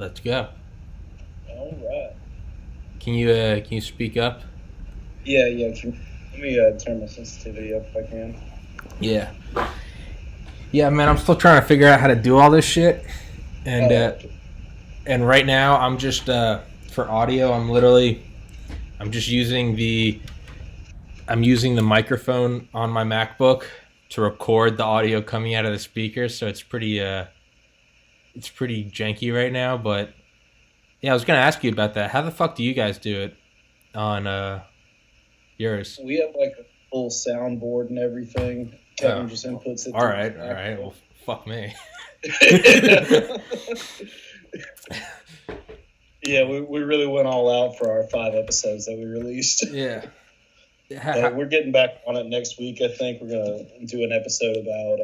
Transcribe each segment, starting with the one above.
Let's go. All right. Can you speak up? Yeah. Let me turn my sensitivity up if I can. Yeah. Yeah, man, I'm still trying to figure out how to do all this shit. And Oh, and right now I'm just for audio, I'm just using the microphone on my MacBook to record the audio coming out of the speakers, so it's pretty janky right now, but yeah, I was going to ask you about that. How the fuck do you guys do it on yours? we have like a full soundboard and everything. Oh, Kevin just inputs it all through his right, all right. Well, fuck me. MacBook. Yeah, we really went all out for our 5 episodes that we released. Yeah. We're getting back on it next week. I think we're gonna do an episode about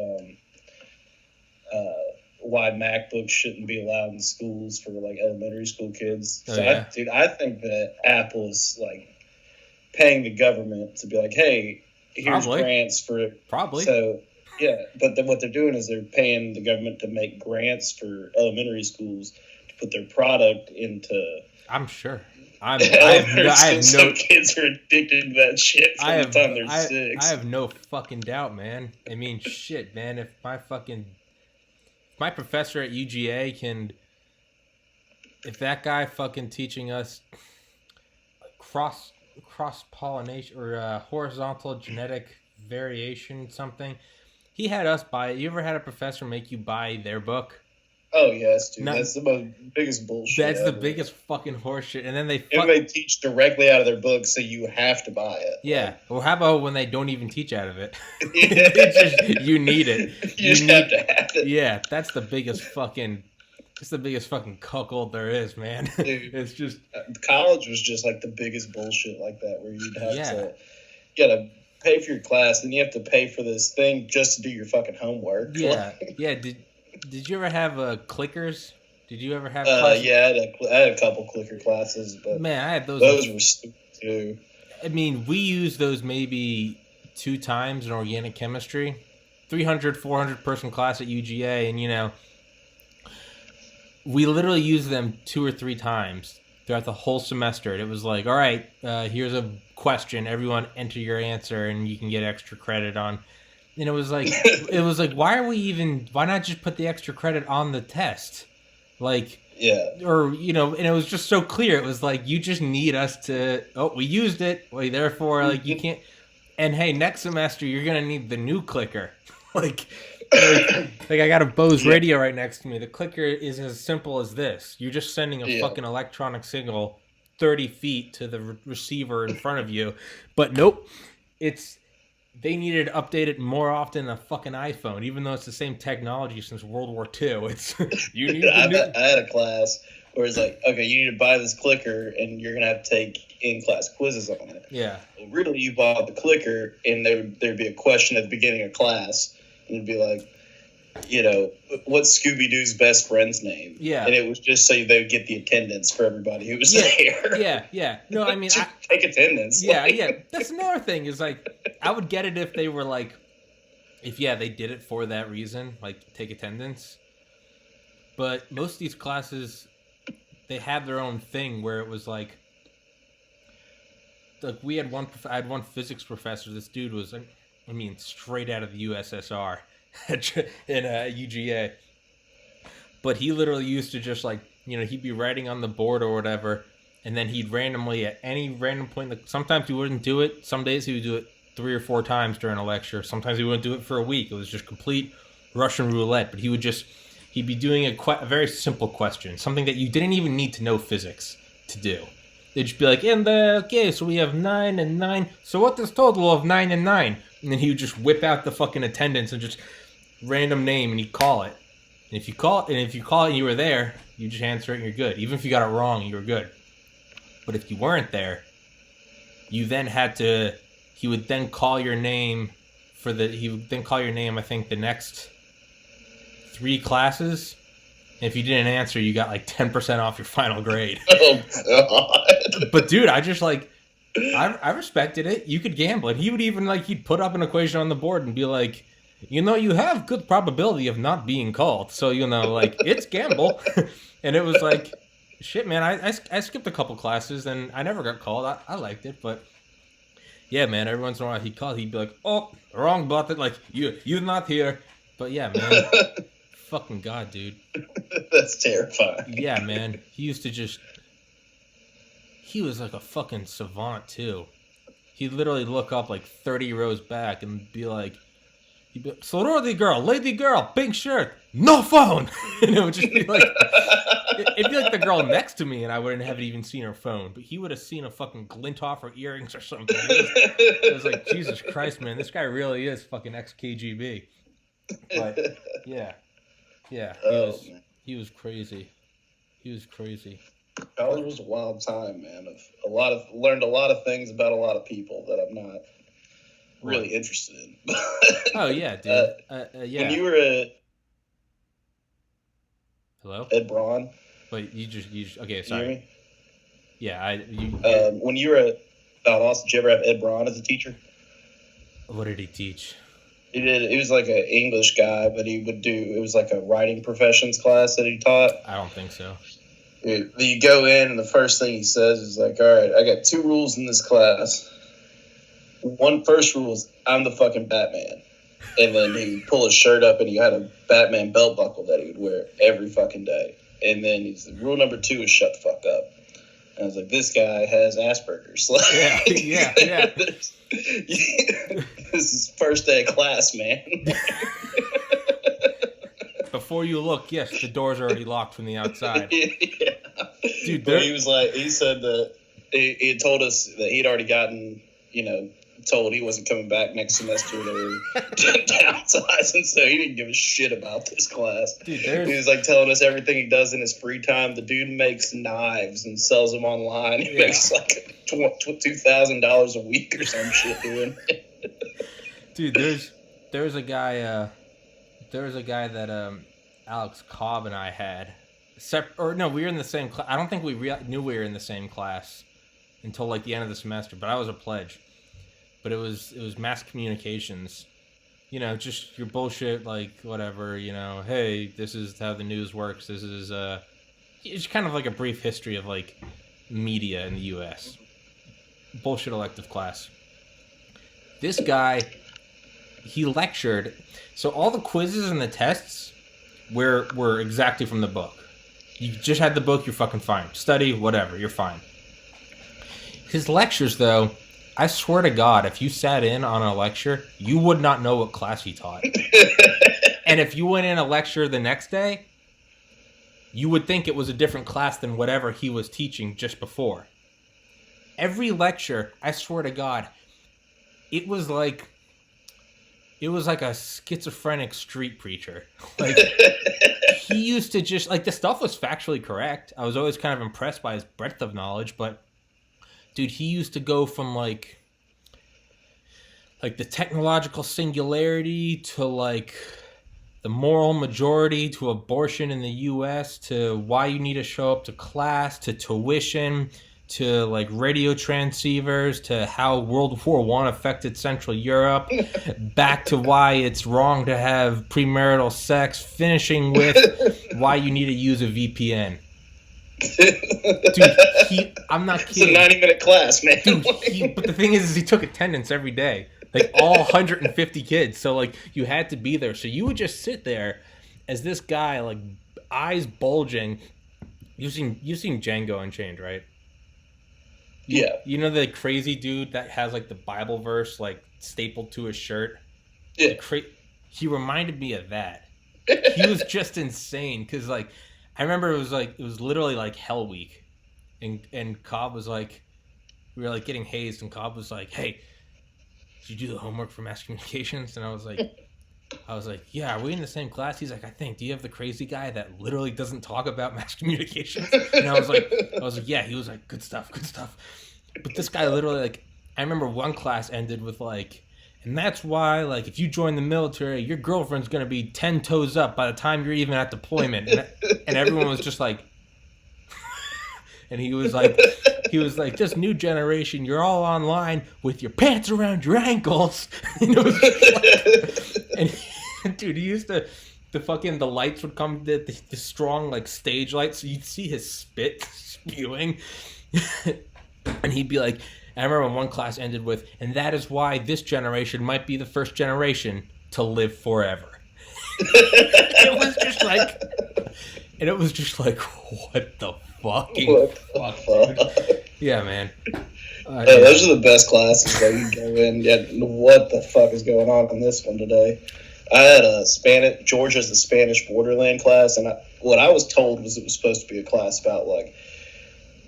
why MacBooks shouldn't be allowed in schools for like elementary school kids. Oh, So, yeah. I think that Apple is like paying the government to be like, hey, here's Probably. grants for it. Probably. So yeah, but then what they're doing is they're paying the government to make grants for elementary schools to put their product into I'm sure. elementary I schools. have Some no. kids are addicted to that shit from the time they're I 6. have no fucking doubt, man. I mean, shit, man. If my professor at UGA if that guy fucking teaching us cross pollination or horizontal genetic variation something, he had us buy it. You ever had a professor make you buy their book? Oh yes, dude. No. That's the biggest bullshit. That's the ever. biggest fucking horseshit. And then And they teach directly out of their book, so you have to buy it. Yeah. Well, how about when they don't even teach out of it? Yeah. You need it. You just have to have it. Yeah, that's the biggest fucking cuckold there is, man. Dude. It's just College was just like the biggest bullshit like that, where you'd have Yeah. to, you gotta pay for your class, then you have to pay for this thing just to do your fucking homework. yeah, yeah. Did you ever have clickers? Did you ever have classes? Yeah, I had a couple clicker classes, but Man, I had those. those were stupid too. I mean, we used those maybe 2 times in organic chemistry. 300, 400 person class at UGA, and we literally used them 2 or 3 times throughout the whole semester. And it was like, all right, here's a question. Everyone enter your answer, and you can get extra credit on. And it was like, why not just put the extra credit on the test? Like, Yeah. or, and it was just so clear. It was like, you just need us to, we used it. Well, therefore, like, you can't. And hey, next semester, you're going to need the new clicker. like I got a Bose radio right next to me. The clicker is as simple as this. You're just sending a fucking electronic signal 30 feet to the receiver in front of you. But nope, they needed to update it more often than a fucking iPhone, even though it's the same technology since World War II. You need I had a class where it's like, okay, you need to buy this clicker, and you're gonna have to take in-class quizzes on it. Yeah. Well, really, you bought the clicker, and there'd be a question at the beginning of class, and it'd be like, what's Scooby-Doo's best friend's name? Yeah. And it was just so they would get the attendance for everybody who was there. Yeah. No, I mean, Just take attendance. Yeah. That's another thing is like, I would get it if they were like, they did it for that reason, like take attendance. But most of these classes, they had their own thing where it was like I had one physics professor. This dude was, straight out of the USSR in UGA. But he literally used to just he'd be writing on the board or whatever, and then he'd randomly at any random point. Sometimes he wouldn't do it. Some days he would do it 3 or 4 times during a lecture. Sometimes he wouldn't do it for a week. It was just complete Russian roulette. But he'd be doing a very simple question, something that you didn't even need to know physics to do. They'd just be like, so we have 9 and 9. So what is total of 9 and 9? And then he would just whip out the fucking attendance and just random name, and he'd call it. And if you call it and you were there, you just answer it and you're good. Even if you got it wrong, you were good. But if you weren't there, you then he would then call your name I think the next 3 classes. And if you didn't answer, you got like 10% off your final grade. Oh God. But dude, I respected it. You could gamble it. He would even he'd put up an equation on the board and be like, you have good probability of not being called. So, like, it's gamble. And it was like, shit, man, I skipped a couple classes and I never got called. I liked it, but yeah, man, every once in a while he'd be like, oh, wrong button, like, you're not here. But yeah, man, fucking God, dude. That's terrifying. Yeah, man, he was like a fucking savant, too. He'd literally look up like 30 rows back and be like, sorority girl, lady girl, pink shirt, no phone. And it would just be like, it'd be like the girl next to me and I wouldn't have even seen her phone, but he would have seen a fucking glint off her earrings or something. It was like, Jesus Christ, man, this guy really is fucking ex-KGB. But yeah, he was crazy. He was crazy. College was a wild time, man. Learned a lot of things about a lot of people that I'm not really interested in. Oh yeah, dude. Yeah. When you were at Hello? Ed Braun. Wait, you just okay, sorry. You hear me? Yeah, when you were at Valdosta, did you ever have Ed Braun as a teacher? What did he teach? He was like an English guy, but it was like a writing professions class that he taught. I don't think so. You go in, and the first thing he says is like, all right, I got 2 rules in this class. First rule is I'm the fucking Batman. And then he would pull his shirt up, and he had a Batman belt buckle that he would wear every fucking day. And then he's like, rule number 2 is shut the fuck up. And I was like, this guy has Asperger's. Yeah. This is first day of class, man. Before you look, yes, the door's already locked from the outside. Yeah. Dude, but he said that he had told us that he'd already gotten, told he wasn't coming back next semester. They were downsizing, so he didn't give a shit about this class. Dude, he was like telling us everything he does in his free time. The dude makes knives and sells them online. He makes like $2,000 a week or some shit doing it. Dude, there's a guy that Alex Cobb and I had. We were in the same class. I don't think we knew we were in the same class until like the end of the semester, but I was a pledge. But it was mass communications. Just your bullshit, like, whatever, hey, this is how the news works. This is it's kind of like a brief history of like media in the US. Bullshit elective class. This guy, he lectured. So all the quizzes and the tests were exactly from the book. You just had the book, you're fucking fine. Study, whatever, you're fine. His lectures, though, I swear to God, if you sat in on a lecture, you would not know what class he taught. And if you went in a lecture the next day, you would think it was a different class than whatever he was teaching just before. Every lecture, I swear to God, it was like a schizophrenic street preacher. Like, he used to just, like, the stuff was factually correct. I was always kind of impressed by his breadth of knowledge, but, dude, he used to go from, like the technological singularity to, like, the moral majority to abortion in the U.S. to why you need to show up to class to tuition to like radio transceivers, to how World War I affected Central Europe, back to why it's wrong to have premarital sex, finishing with why you need to use a VPN. Dude, I'm not kidding. It's a 90-minute class, man. Dude, but the thing is he took attendance every day. Like, all 150 kids. So, like, you had to be there. So you would just sit there as this guy, like, eyes bulging. You've seen Django Unchained, right? Yeah. You know the crazy dude that has, like, the Bible verse, like, stapled to his shirt? Yeah. He reminded me of that. He was just insane. Because, like, I remember it was literally, like, Hell Week. And Cobb was, like, we were, like, getting hazed. And Cobb was like, hey, did you do the homework for mass communications? And I was like, yeah, are we in the same class? He's like, I think. Do you have the crazy guy that literally doesn't talk about mass communications? And I was like, yeah. He was like, good stuff. But this guy literally, like, I remember one class ended with like, and that's why, like, if you join the military, your girlfriend's gonna be 10 toes up by the time you're even at deployment. And everyone was just like, and he was like, this new generation, you're all online with your pants around your ankles. And it was just like, Dude, he used to the fucking the lights would come the strong like stage lights, so you'd see his spit spewing, and he'd be like, I remember one class ended with, and that is why this generation might be the first generation to live forever. It was just like, and it was just like, what the fucking fuck, dude? Yeah, man. Those are the best classes that you go in. Yeah, what the fuck is going on in this one today? I had a Georgia's the Spanish borderland class, and what I was told was it was supposed to be a class about like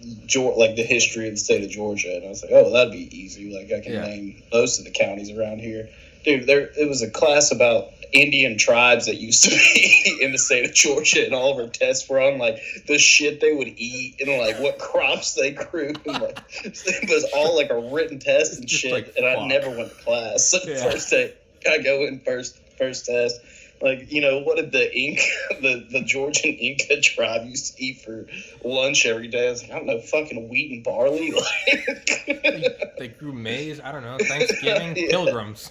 the history of the state of Georgia, and I was like, oh, that'd be easy. Like I can name most of the counties around here, dude. It was a class about Indian tribes that used to be in the state of Georgia, and all of our tests were on like the shit they would eat and like what crops they grew. And, like, it was all like a written test and shit, like, and I never went to class. So the first day, I go in first test. Like, you know, what did the Georgian Inca tribe used to eat for lunch every day? I was like, I don't know, fucking wheat and barley. They grew maize. I don't know. Thanksgiving pilgrims.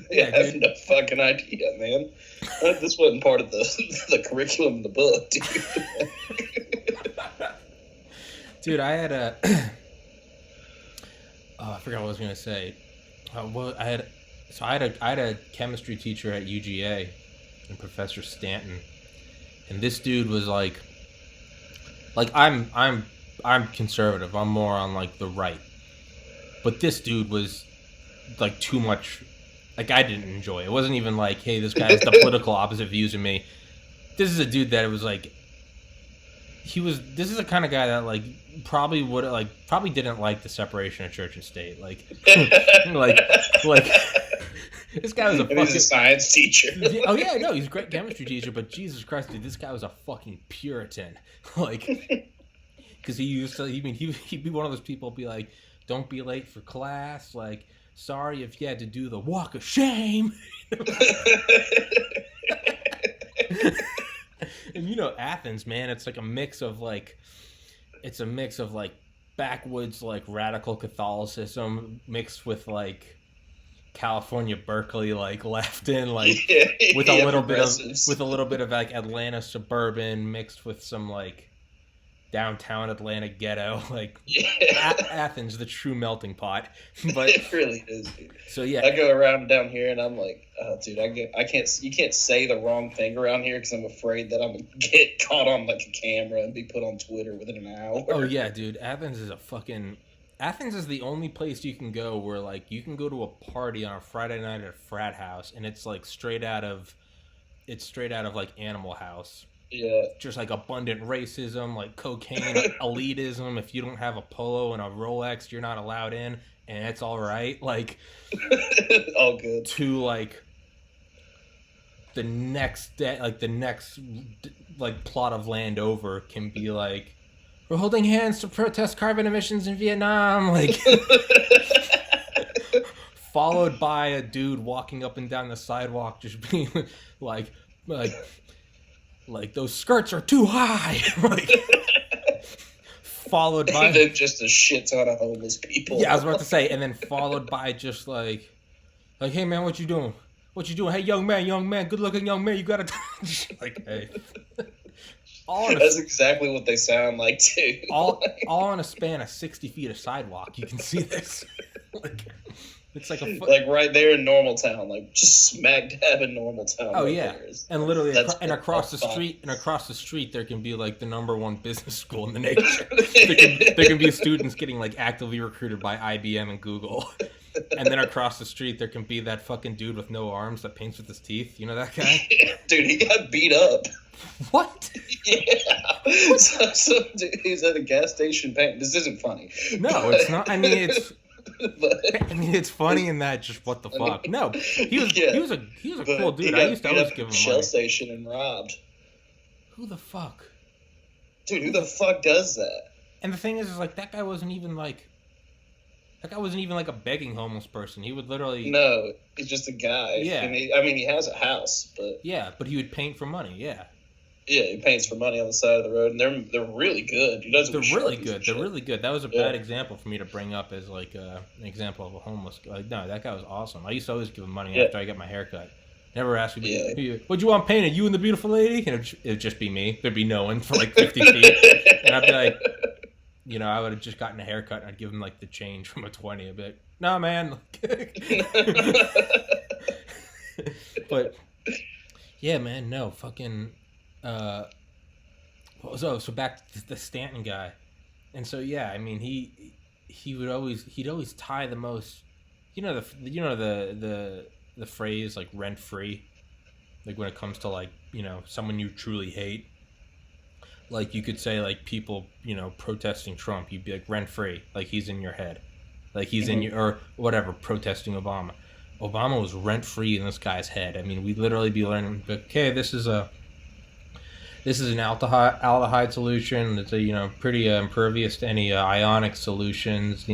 Yeah, I have no fucking idea, man. This wasn't part of the curriculum of the book, dude. Dude, I had a... I forgot what I was going to say. I had a chemistry teacher at UGA, and Professor Stanton, and this dude was like I'm conservative. I'm more on like the right, but this dude was like too much. Like I didn't enjoy it. It wasn't even like, hey, this guy has the political opposite views of me. This is a dude that it was like this is the kind of guy that like probably didn't like the separation of church and state. Like this guy was a fucking science teacher. Oh yeah, no, he's a great chemistry teacher, but Jesus Christ, dude, this guy was a fucking Puritan. Like, because he'd be one of those people be like, don't be late for class. Like, sorry if you had to do the walk of shame. And you know Athens, man, it's a mix of backwoods like radical Catholicism mixed with like California Berkeley like left in like with a little bit of like Atlanta suburban mixed with some like downtown Atlanta ghetto, like Athens, the true melting pot. But it really is, dude. So yeah, I go around down here and I'm like, oh, dude, you can't say the wrong thing around here because I'm afraid that I'm gonna get caught on like a camera and be put on Twitter within an hour. Oh yeah, dude, Athens is the only place you can go where like you can go to a party on a Friday night at a frat house and it's like straight out of like Animal House. Yeah. Just like abundant racism, like cocaine, elitism. If you don't have a polo and a Rolex, you're not allowed in, and it's all right. Like, all good. To like the next plot of land over can be like, we're holding hands to protest carbon emissions in Vietnam. Like, followed by a dude walking up and down the sidewalk, just being like those skirts are too high. Like, followed by and then just a shit ton of homeless people. Yeah, I was about to say, and then followed by just like, hey man, what you doing? Hey, young man, good looking young man, you gotta like, hey. That's exactly what they sound like too. All on a span of 60 feet of sidewalk. You can see this. Like, it's like like right there in Normal Town, like just smack dab in Normal Town. Oh right yeah, and literally, across the street, there can be like the #1 business school in the nation. there can be students getting like actively recruited by IBM and Google, and then across the street there can be that fucking dude with no arms that paints with his teeth. You know that guy? Dude, he got beat up. What? Yeah. So dude, he's at a gas station painting. This isn't funny. No, it's not. I mean, it's funny in that just what the fuck. No, he was a cool dude. I used to always give him Shell money. Station and robbed. Who the fuck? Dude, who the fuck does that? And the thing is like that guy wasn't even like a begging homeless person. He would literally. No, he's just a guy. Yeah. And he has a house, but. Yeah, but he would paint for money. Yeah. Yeah, he paints for money on the side of the road, and they're really good. They're really good. They're really good. That was a bad example for me to bring up as like an example of a homeless guy. Like, no, that guy was awesome. I used to always give him money after I got my haircut. Never ask me, Yeah. "What'd you want painted? You and the beautiful lady?" And it'd just be me. There'd be no one for like 50 feet, and I'd be like, I would have just gotten a haircut, and I'd give him like the change from a 20. I'd be like, "No, man." But yeah, man, no fucking. So back to the Stanton guy, and so yeah, I mean he'd always tie the most, the phrase like rent free, like when it comes to like someone you truly hate, like you could say like people protesting Trump, you'd be like rent free, like he's in your head, like he's in your, or whatever, protesting Obama. Obama was rent free in this guy's head. I mean, we'd literally be learning, okay, this is an aldehyde solution. It's a pretty impervious to any ionic solutions.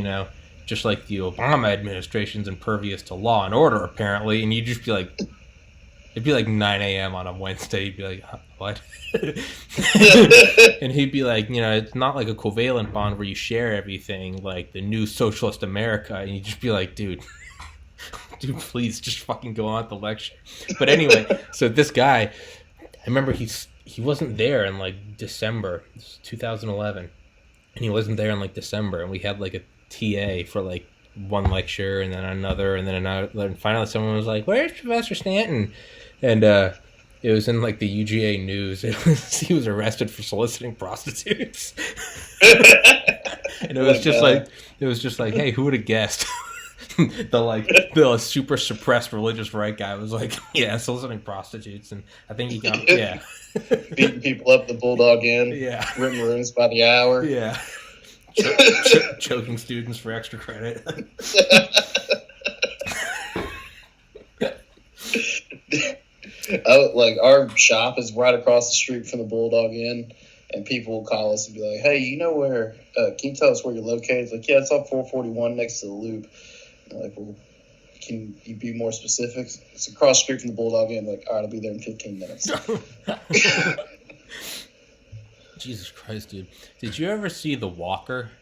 Just like the Obama administration's impervious to law and order, apparently. And you'd just be like, it'd be like 9 a.m. on a Wednesday. You'd be like, what? And he'd be like, it's not like a covalent bond where you share everything, like the new socialist America. And you'd just be like, dude, please just fucking go on with the lecture. But anyway, so this guy, I remember he wasn't there in like December, 2011, and he wasn't there in like December, and we had like a TA for like one lecture and then another and then another, and finally someone was like, "Where's Professor Stanton?" And it was in like the UGA news. He was arrested for soliciting prostitutes. And it was just like, hey, who would have guessed? the super suppressed religious right guy was like, yeah, soliciting prostitutes, and I think he got beating people up the Bulldog Inn, renting rooms by the hour, choking students for extra credit. Like our shop is right across the street from the Bulldog Inn, and people will call us and be like, "Hey, where? Can you tell us where you're located?" It's like, yeah, it's on 441 next to the Loop. Like, well, can you be more specific? It's across the street from the Bulldog Inn. Like, all right, I'll be there in 15 minutes. Jesus Christ, dude. Did you ever see The Walker?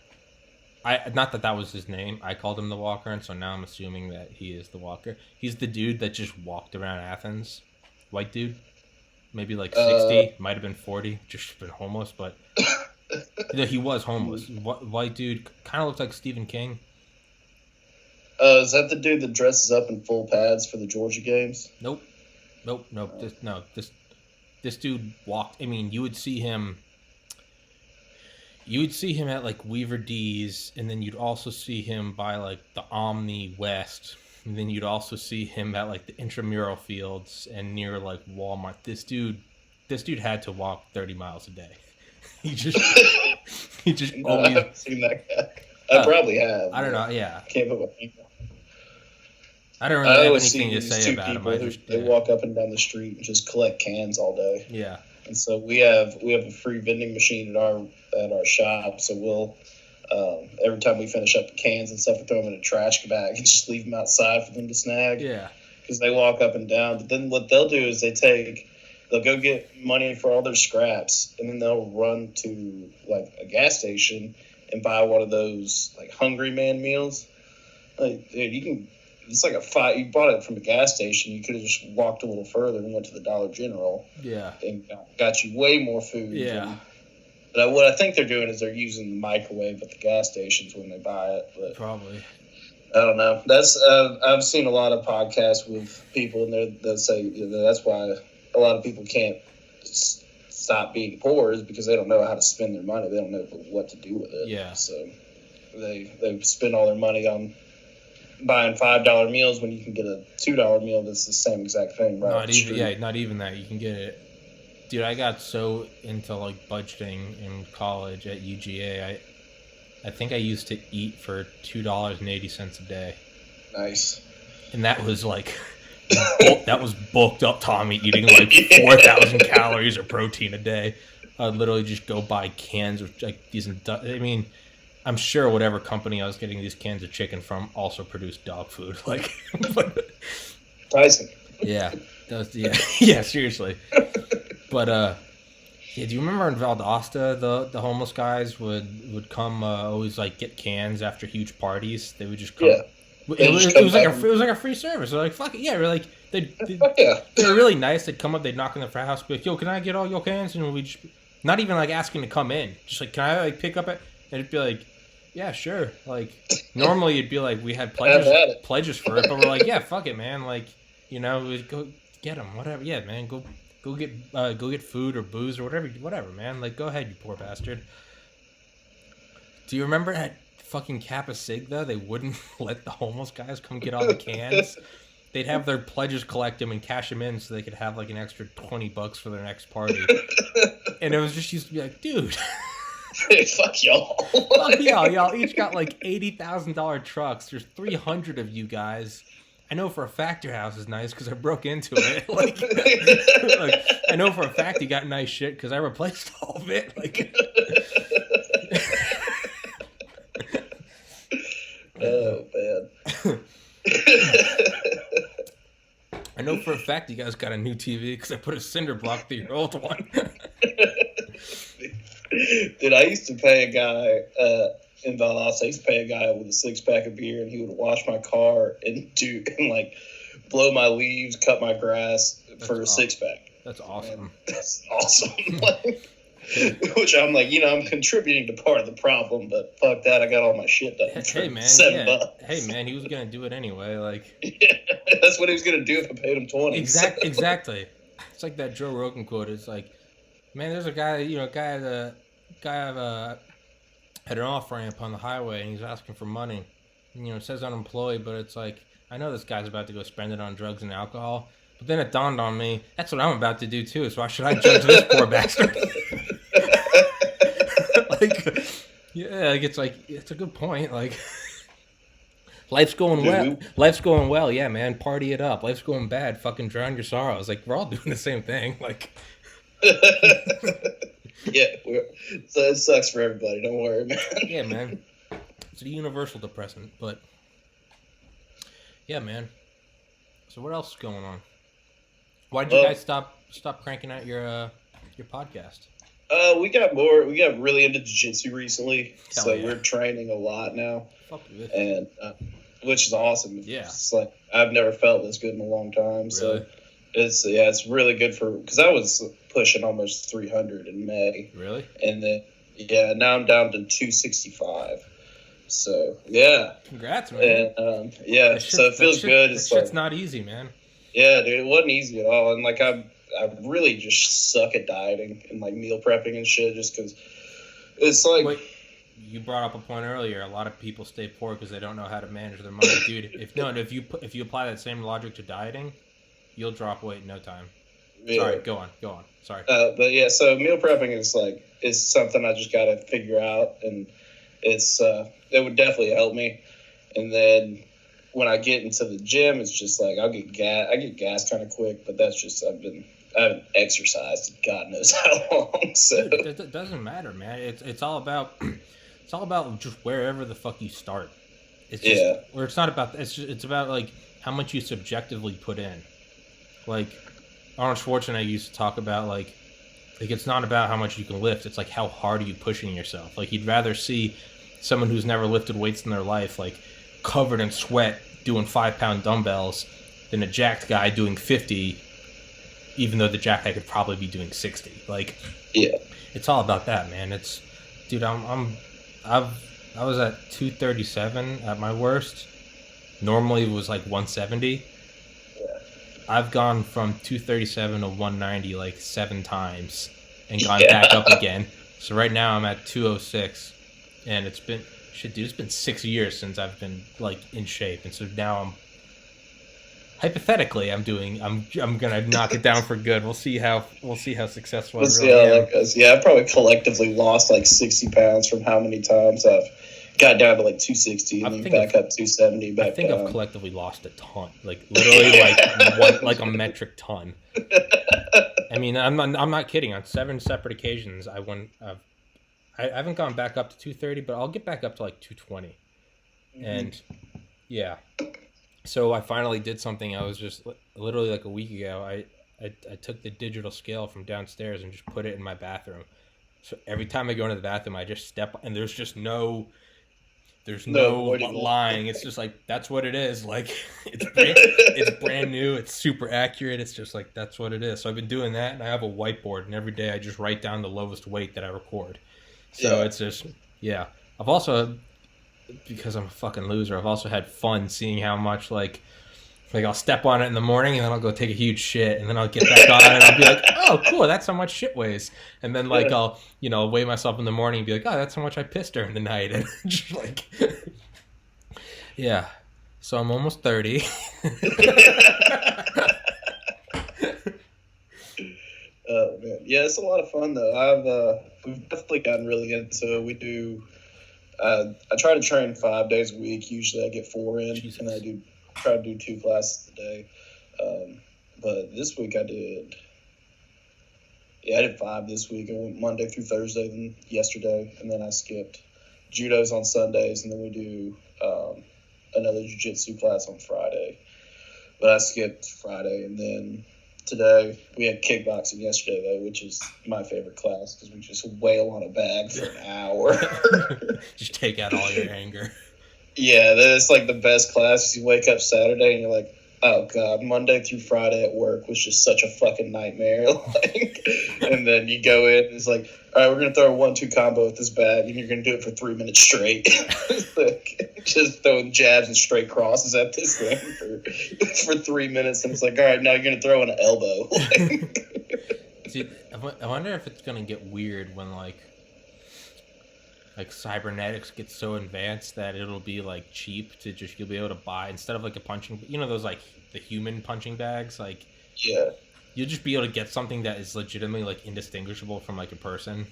Not that was his name. I called him The Walker, and so now I'm assuming that he is The Walker. He's the dude that just walked around Athens. White dude. Maybe like 60. Might have been 40. Just been homeless, but... he was homeless. White dude. Kind of looked like Stephen King. Is that the dude that dresses up in full pads for the Georgia games? Nope. This dude walked. I mean, you would see him at like Weaver D's, and then you'd also see him by like the Omni West, and then you'd also see him at like the intramural fields and near like Walmart. This dude had to walk 30 miles a day. he just No, always. I haven't seen that guy. I probably have. I don't know. Yeah. Can't put my finger. I don't really have anything to say about him. They walk up and down the street and just collect cans all day. Yeah. And so we have a free vending machine at our shop. So we'll every time we finish up the cans and stuff, we throw them in a trash bag and just leave them outside for them to snag. Yeah. Because they walk up and down. But then what they'll do is they'll go get money for all their scraps, and then they'll run to like a gas station and buy one of those like Hungry Man meals. Like, dude, it's like you bought it from a gas station. You could have just walked a little further and went to the Dollar General. Yeah. And got you way more food. Yeah. But what I think they're doing is they're using the microwave at the gas stations when they buy it. But probably. I don't know. That's I've seen a lot of podcasts with people, and they'll say that's why a lot of people can't stop being poor, is because they don't know how to spend their money. They don't know what to do with it. Yeah. So they spend all their money on buying $5 meals when you can get a $2 meal that's the same exact thing. Right? Not even that. You can get it. Dude, I got so into like budgeting in college at UGA. I think I used to eat for $2.80 a day. Nice. And that was like that was bulked up Tommy eating like 4,000 calories of protein a day. I'd literally just go buy cans of like these. I mean, I'm sure whatever company I was getting these cans of chicken from also produced dog food. Like, Tyson. Yeah, yeah, seriously. But yeah, do you remember in Valdosta the homeless guys would come always like get cans after huge parties? They would just come. Yeah. It was like a free service. They're like, fuck it, yeah. We're like, Yeah. They're really nice. They'd come up, they'd knock on the frat house, be like, "Yo, can I get all your cans?" And we just not even like asking to come in, just like, "Can I like pick up it?" And it'd be like, "Yeah, sure." Like normally it'd be like we had pledges for it, but we're like, "Yeah, fuck it, man." Like we'd go get them, whatever. Yeah, man, go get food or booze or whatever, man. Like go ahead, you poor bastard. Do you remember at fucking Kappa Sig though? They wouldn't let the homeless guys come get all the cans. They'd have their pledges collect them and cash them in so they could have like an extra $20 for their next party. And it was just used to be like, dude, fuck y'all. fuck y'all. Y'all each got like $80,000 trucks. There's 300 of you guys. I know for a fact your house is nice because I broke into it. Like, I know for a fact you got nice shit because I replaced all of it. Like, oh man. I know for a fact you guys got a new TV because I put a cinder block through your old one. Dude, I used to pay a guy in Valdosta. I used to pay a guy with a 6-pack of beer, and he would wash my car and like blow my leaves, cut my grass for a 6-pack. That's awesome. Man, that's awesome. Which I'm like, I'm contributing to part of the problem, but fuck that, I got all my shit done. Hey man, $7. Hey man, he was gonna do it anyway. Like, yeah, that's what he was gonna do if I paid him 20. Exactly. It's like that Joe Rogan quote. It's like, man, there's a guy, at an off ramp on the highway, and he's asking for money. And, it says unemployed, but it's like, I know this guy's about to go spend it on drugs and alcohol. But then it dawned on me, that's what I'm about to do too. So why should I judge this poor bastard? It's a good point. Like, life's going well. Life's going well. Yeah, man, party it up. Life's going bad. Fucking drown your sorrows. Like, we're all doing the same thing. Like, yeah, so it sucks for everybody. Don't worry, man. Yeah, man. It's a universal depressant, but yeah, man. So what else is going on? Why did you guys stop cranking out your podcast? We got really into jiu-jitsu recently. Hell so yeah. We're training a lot now. Fuck with and which is awesome. Yeah. It's like I've never felt this good in a long time. Really? So it's really good because I was pushing almost 300 in May. Really? And then now I'm down to 265. So yeah. Congrats, man. And so it feels good. It's shit's not easy, man. Yeah, dude, it wasn't easy at all. And like I really just suck at dieting and like meal prepping and shit, just because it's like. Wait, you brought up a point earlier. A lot of people stay poor because they don't know how to manage their money, dude. If you apply that same logic to dieting, you'll drop weight in no time. Yeah. Sorry, go on. Sorry. But yeah, so meal prepping is something I just got to figure out, and it would definitely help me. And then when I get into the gym, it's just like I get gas kind of quick, but that's just I haven't exercised God knows how long. So it doesn't matter, man. It's all about just wherever the fuck you start. It's just, or it's not about it's about like how much you subjectively put in. Like Arnold Schwarzenegger used to talk about like it's not about how much you can lift. It's like how hard are you pushing yourself. Like you'd rather see someone who's never lifted weights in their life like covered in sweat doing 5-pound dumbbells than a jacked guy doing 50, even though the jacked guy could probably be doing 60. Like, yeah, it's all about that, man. It's, dude, I was at 237 at my worst. Normally it was like 170. Yeah. I've gone from 237 to 190 like 7 times and gone back up again. So right now I'm at 206, and it's been 6 years since I've been like in shape, and so now I'm gonna knock it down for good. We'll see how successful I really am. I've probably collectively lost like 60 pounds from how many times I've got down to like 260 and then back up 270. Back I think down. I've collectively lost a ton, like literally like a metric ton. I mean, I'm not kidding. On 7 separate occasions, I haven't gone back up to 230, but I'll get back up to like 220. Mm-hmm. And yeah, so I finally did something. I was just literally like a week ago. I took the digital scale from downstairs and just put it in my bathroom. So every time I go into the bathroom, I just step, and there's There's No no avoiding it. lying. It's just like, that's what it is. Like, it's brand new. It's super accurate. It's just like, that's what it is. So I've been doing that, and I have a whiteboard, and every day I just write down the lowest weight that I record. So it's just, yeah. I've also, because I'm a fucking loser, I've also had fun seeing how much, like I'll step on it in the morning, and then I'll go take a huge shit, and then I'll get back on it, and I'll be like, oh, cool, that's how much shit weighs. And then, like, I'll, weigh myself in the morning and be like, oh, that's how much I pissed during the night. And just, like, yeah. So I'm almost 30. Oh, man. Yeah, it's a lot of fun, though. We've definitely gotten really into it. We do, I try to train 5 days a week. Usually I get 4 in, Jesus. And I try to do 2 classes a day. But this week I did 5 this week. I went Monday through Thursday, then yesterday, and then I skipped judos on Sundays, and then we do another jiu-jitsu class on Friday. But I skipped Friday, and then today we had kickboxing yesterday, though, which is my favorite class because we just wail on a bag for an hour. Just take out all your anger. Yeah, that's like the best class. You wake up Saturday and you're like, oh God, Monday through Friday at work was just such a fucking nightmare. And then you go in and it's like, all right, we're going to throw a 1-2 combo with this bag, and you're going to do it for 3 minutes straight. Just throwing jabs and straight crosses at this thing for 3 minutes. And it's like, all right, now you're going to throw in an elbow. See, I wonder if it's going to get weird when, like cybernetics gets so advanced that it'll be like cheap to just, you'll be able to buy, instead of like a punching, those like the human punching bags, like, yeah, you'll just be able to get something that is legitimately like indistinguishable from like a person.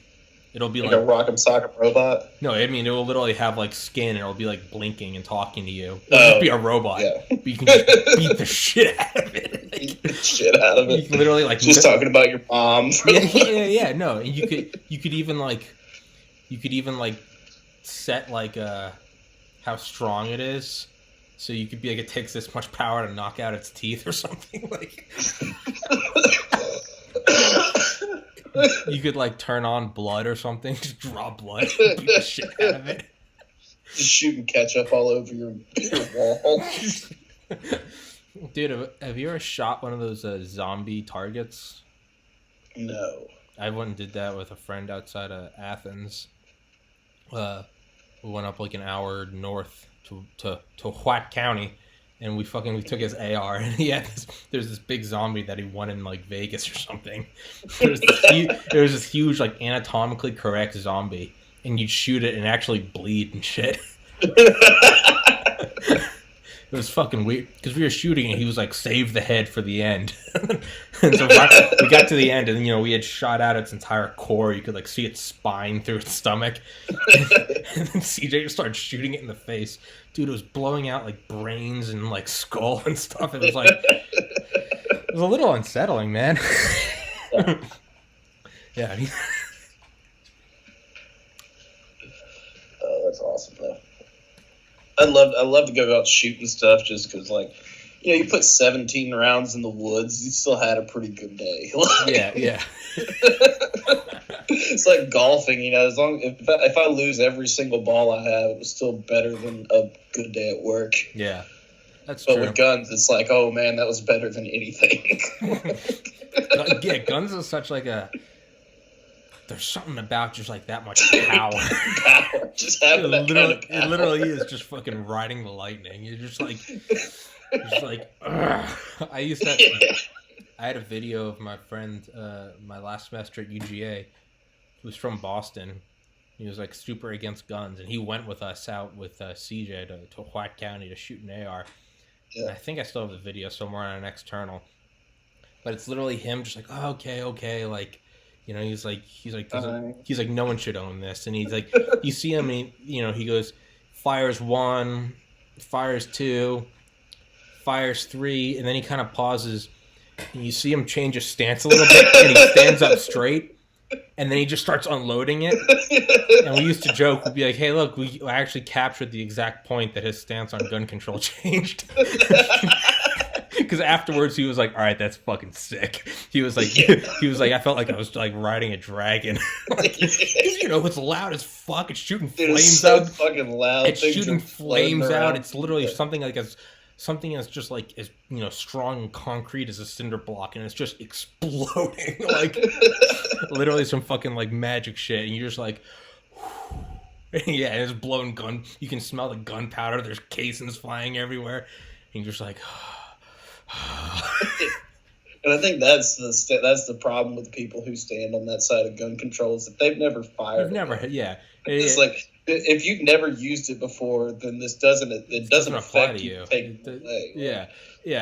It'll be like a rock'em sock'em robot. No, I mean, it will literally have like skin, and it'll be like blinking and talking to you. It'll just be a robot, but you can just beat the shit out of it. Beat the shit out of it. You can literally like just talking about your mom. yeah. No, and you could even set like how strong it is, so you could be like, it takes this much power to knock out its teeth or something. Like, you could like turn on blood or something, just draw blood, and beat the shit out of it. Just shooting ketchup all over your wall. Dude, have you ever shot one of those zombie targets? No. I went and did that with a friend outside of Athens. We went up like an hour north to White County, and we took his AR, and there's this big zombie that he won in like Vegas or something. There was this huge like anatomically correct zombie, and you'd shoot it and actually bleed and shit. It was fucking weird because we were shooting and he was like, save the head for the end. And so we got to the end, and we had shot out its entire core. You could like see its spine through its stomach. And then CJ just started shooting it in the face. Dude, it was blowing out like brains and like skull and stuff. It was like, it was a little unsettling, man. Yeah. I mean, oh, that's awesome though. I love to go out shooting stuff just because, like, you put 17 rounds in the woods, you still had a pretty good day. Yeah. It's like golfing, as long if I lose every single ball I have, it was still better than a good day at work. Yeah, that's true. But with guns, it's like, oh man, that was better than anything. Yeah, guns is such like a. There's something about just like that much power. Just having that kind of power. It literally is just fucking riding the lightning. You're just like, ugh. I had a video of my friend, my last semester at UGA, who was from Boston. He was like super against guns, and he went with us out with CJ to White County to shoot an AR. Yeah. And I think I still have the video somewhere on an external, but it's literally him just like, oh, okay, like. He's like, no one should own this. And he's like, you see him, and he goes, fires 1, fires 2, fires 3, and then he kind of pauses, and you see him change his stance a little bit, and he stands up straight, and then he just starts unloading it. And we used to joke, we'd be like, hey, look, we actually captured the exact point that his stance on gun control changed. because afterwards he was like, all right, that's fucking sick. He was like, I felt like I was like riding a dragon. Like, you know, it's loud as fuck. It's shooting flames out. Fucking loud. It's shooting flames out. It's literally something like something that's just like as strong and concrete as a cinder block, and it's just exploding like literally some fucking like magic shit. And you're just like, yeah, and it's blowing gun. You can smell the gunpowder. There's casings flying everywhere, and you're just like. And I think that's the problem with people who stand on that side of gun control is that they've never fired. Yeah. It's like if you've never used it before, then this doesn't affect you. Yeah.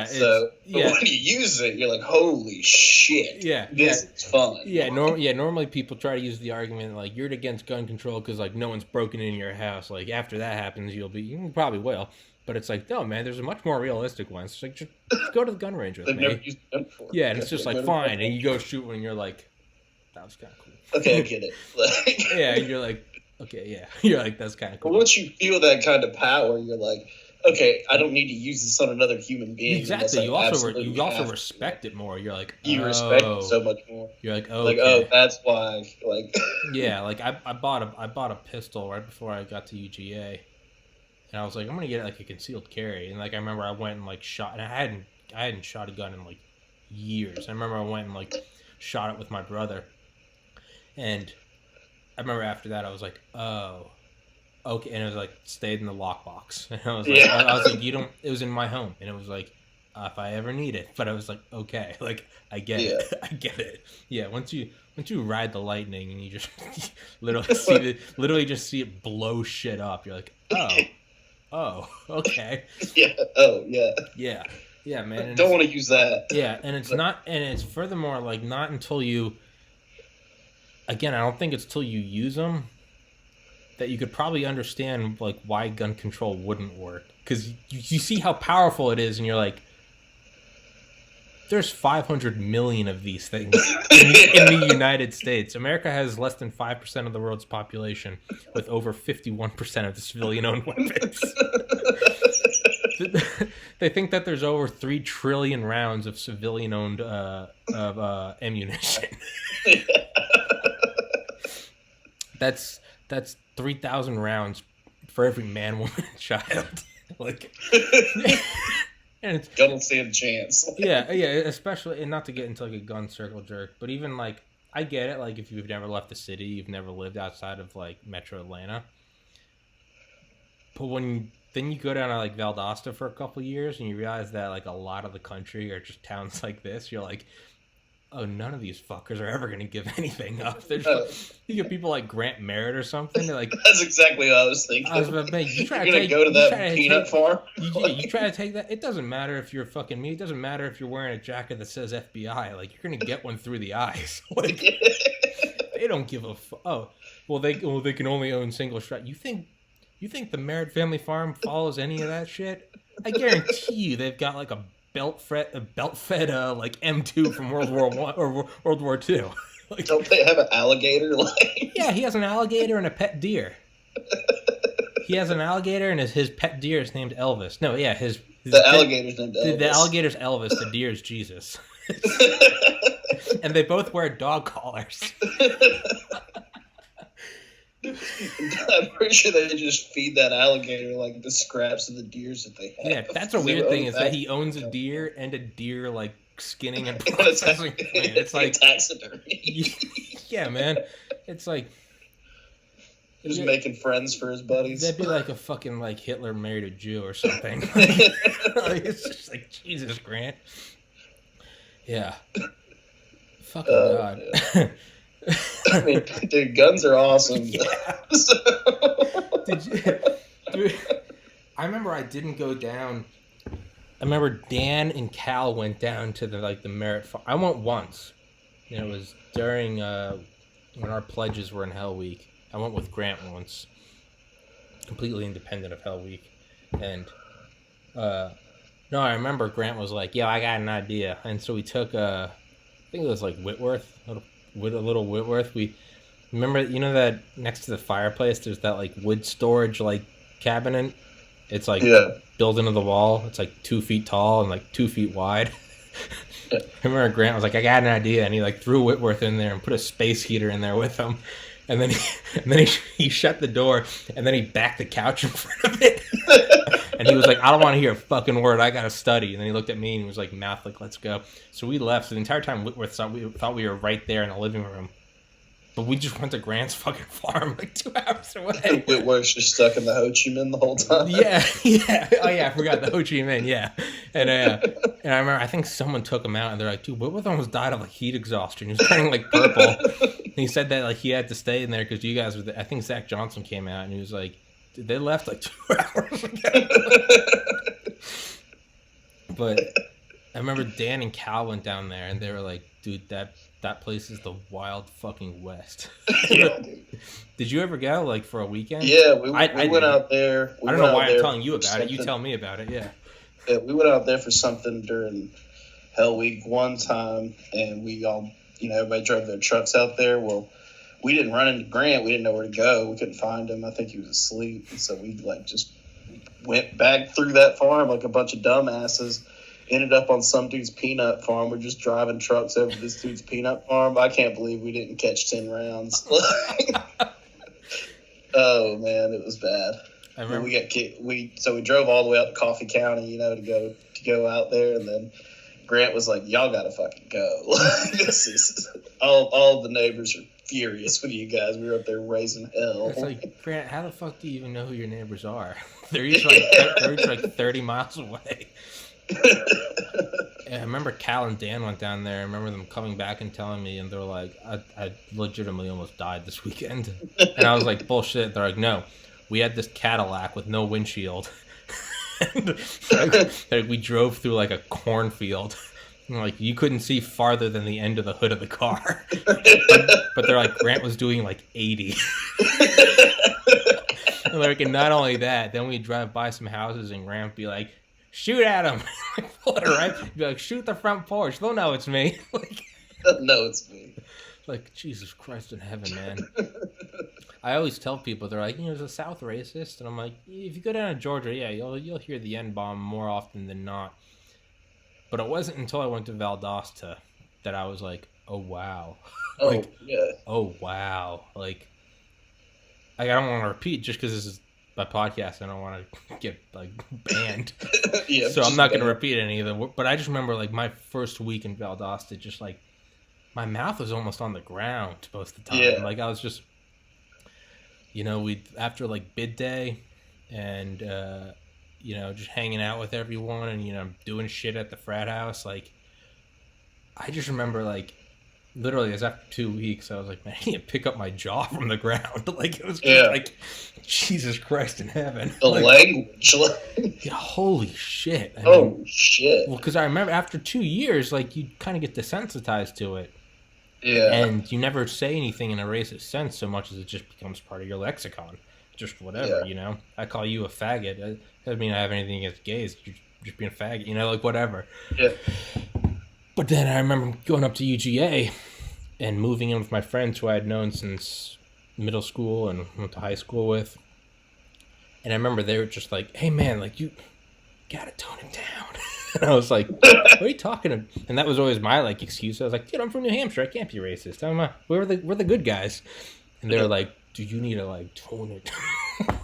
So when you use it, you're like, holy shit. Yeah. This is fun. Yeah. Normally people try to use the argument like you're against gun control because like no one's broken in your house. Like after that happens, you probably will. But it's like, no, man, there's a much more realistic one. It's like, just go to the gun range with me. They've never used a gun before. Yeah, and it's just like, fine. And you go shoot one, and you're like, that was kind of cool. Okay, I get it. Like, yeah, and you're like, okay, yeah. You're like, that's kind of cool. But once you feel that kind of power, you're like, okay, I don't need to use this on another human being. Exactly. You also respect it more. You're like, you respect it so much more. You're like, oh, like, oh, that's why. Like, yeah, like I bought a pistol right before I got to UGA. And I was like, I'm gonna get like a concealed carry. And like I remember I went and like shot, and I hadn't shot a gun in like years. I remember I went and like shot it with my brother. And I remember after that I was like, oh, okay. And it was like stayed in the lockbox. And I was like, I was like, it was in my home. And it was like, if I ever need it. But I was like, okay, like I get it. I get it. Yeah. Once you ride the lightning and you just literally just see it blow shit up, you're like, oh, okay. Yeah. Oh, yeah. Yeah. Yeah, man. I don't want to use that. Yeah, and it's furthermore like not until you. Again, I don't think it's till you use them that you could probably understand like why gun control wouldn't work, because you see how powerful it is, and you're like, there's 500 million of these things in the United States. America has less than 5% of the world's population, with over 51% of the civilian-owned weapons. They think that there's over 3 trillion rounds of civilian-owned ammunition. That's 3,000 rounds for every man, woman, and child. Like. And it's, don't stand a chance. yeah, especially, and not to get into like a gun circle jerk, but even like, I get it, like if you've never left the city, you've never lived outside of like Metro Atlanta. But then you go down to like Valdosta for a couple years and you realize that like a lot of the country are just towns like this, you're like, oh, none of these fuckers are ever going to give anything up. You get people like Grant Merritt or something. They're like, that's exactly what I was thinking. I was about to say, you try to go to that peanut farm? You try to take that. It doesn't matter if you're fucking me. It doesn't matter if you're wearing a jacket that says FBI. Like, you're going to get one through the eyes. Like, they don't give a fuck. Oh, well, they can only own single strike. You think the Merritt family farm follows any of that shit? I guarantee you they've got like a belt fed like M2 from World War I or World War II. Like, don't they have an alligator? Like, yeah, he has an alligator and a pet deer. He has an alligator and his pet deer is named Elvis. No, yeah, the alligator's named Elvis. The alligator's Elvis. The deer is Jesus. And they both wear dog collars. I'm pretty sure they just feed that alligator like the scraps of the deers that they have. Yeah, that's a weird thing is that he owns a deer and a deer like skinning and processing. It's like taxidermy. Yeah, man. It's like just making friends for his buddies. That'd be like a fucking like Hitler married a Jew or something. Like, it's just like Jesus, Grant. Yeah. Fucking God. Yeah. I mean, dude, guns are awesome. Yeah. Dude, I remember I didn't go down. I remember Dan and Cal went down to the Merritt farm. I went once. And it was during when our pledges were in Hell Week. I went with Grant once, completely independent of Hell Week, and no, I remember Grant was like, "Yo, I got an idea," and so we took I think it was like Whitworth. A little Whitworth. We remember, that next to the fireplace, there's that like wood storage like cabinet It's like Yeah. built into the wall. It's like 2 feet tall and like 2 feet wide. Yeah. I remember Grant was like, I got an idea, and he like threw Whitworth in there and put a space heater in there with him, and then he shut the door, and then he backed the couch in front of it, and he was like, I don't want to hear a fucking word. I gotta study. And then he looked at me and he was like, mouth like, let's go. So we left. So the entire time Whitworth thought we were right there in the living room. But we just went to Grant's fucking farm like 2 hours away. Whitworth's just stuck in the Ho Chi Minh the whole time. Yeah. Oh yeah, I forgot the Ho Chi Minh. Yeah, and I remember I think someone took him out and they're like, dude, Whitworth almost died of like heat exhaustion. He was turning like purple. And he said that like he had to stay in there because you guys were. I think Zach Johnson came out and he was like, dude, they left like 2 hours ago. But I remember Dan and Cal went down there and they were like, dude, that place is the wild fucking west. Yeah. Did you ever go like for a weekend? Yeah, we went out there. I don't know why I'm telling you about it. You tell me about it. Yeah. Yeah, we went out there for something during Hell Week one time, and we all, everybody drove their trucks out there. Well, we didn't run into Grant. We didn't know where to go. We couldn't find him. I think he was asleep. And so we just went back through that farm like a bunch of dumbasses. Ended up on some dude's peanut farm. We're just driving trucks over this dude's peanut farm. I can't believe we didn't catch 10 rounds. Oh man, it was bad. I remember we got kicked. So we drove all the way out to Coffee County, to go out there, and then Grant was like, "Y'all gotta fucking go." This is all the neighbors are furious with you guys. We were up there raising hell. It's like, Grant, how the fuck do you even know who your neighbors are? They're each like 30 miles away. Yeah, I remember Cal and Dan went down there. I remember them coming back and telling me, and they're like, I legitimately almost died this weekend. And I was like, bullshit. They're like, no, we had this Cadillac with no windshield. And like, we drove through like a cornfield. And like, you couldn't see farther than the end of the hood of the car. But they're like, Grant was doing like 80. And like, and not only that, then we drive by some houses and Grant would be like, shoot at him. Pull it right. Be like, shoot the front porch. They'll know it's me. No, it's me. Like, Jesus Christ in heaven, man. I always tell people, they're like, is the South racist? And I'm like, if you go down to Georgia, yeah, you'll hear the N-bomb more often than not. But it wasn't until I went to Valdosta that I was like, oh, wow. Like, yeah. Oh, wow. Like, I don't want to repeat just because this is my podcast. I don't want to get like banned. Yeah, so I'm not going to repeat any of them. But I just remember like my first week in Valdosta, just like my mouth was almost on the ground most of the time. Yeah. Like I was just, we after like bid day and, just hanging out with everyone and, doing shit at the frat house. Like I just remember like, literally, it was after 2 weeks. I was like, man, I need to pick up my jaw from the ground. Like, it was just like, Jesus Christ in heaven. The like, language. Yeah, holy shit. I mean, shit. Well, because I remember after 2 years, like, you kind of get desensitized to it. Yeah. And you never say anything in a racist sense so much as it just becomes part of your lexicon. Just whatever, I call you a faggot. That doesn't mean I have anything against gays. You're just being a faggot, like, whatever. Yeah. But then I remember going up to UGA and moving in with my friends who I had known since middle school and went to high school with. And I remember they were just like, hey, man, like, you gotta tone it down. And I was like, what are you talking about? And that was always my, like, excuse. I was like, dude, I'm from New Hampshire. I can't be racist. We're the good guys. And they were like, dude, you need to, like, tone it down.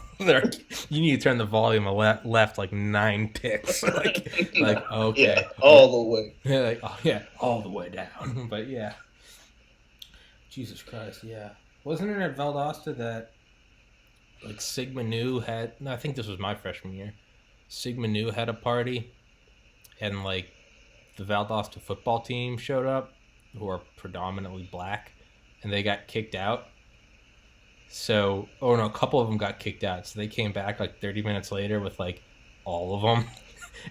You need to turn the volume left like 9 ticks. like okay. Yeah, all the way. Yeah, like, oh, yeah, all the way down. But yeah. Jesus Christ, yeah. Wasn't it at Valdosta that like Sigma Nu had, no, I think this was my freshman year. Sigma Nu had a party and like the Valdosta football team showed up, who are predominantly black, and they got kicked out. So, a couple of them got kicked out. So they came back like 30 minutes later with like all of them.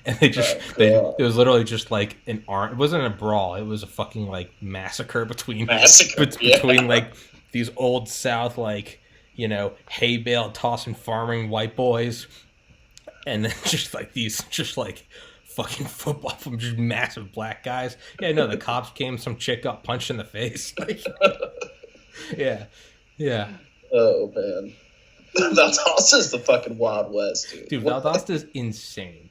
And it was literally just like it wasn't a brawl. It was a fucking like massacre between like these old South, like, hay bale tossing farming white boys. And then just like these, just like fucking football from just massive black guys. Yeah, no, the cops came, some chick got punched in the face. Like, yeah. Oh man, Valdosta's the fucking Wild West, dude. Dude, Valdosta's insane.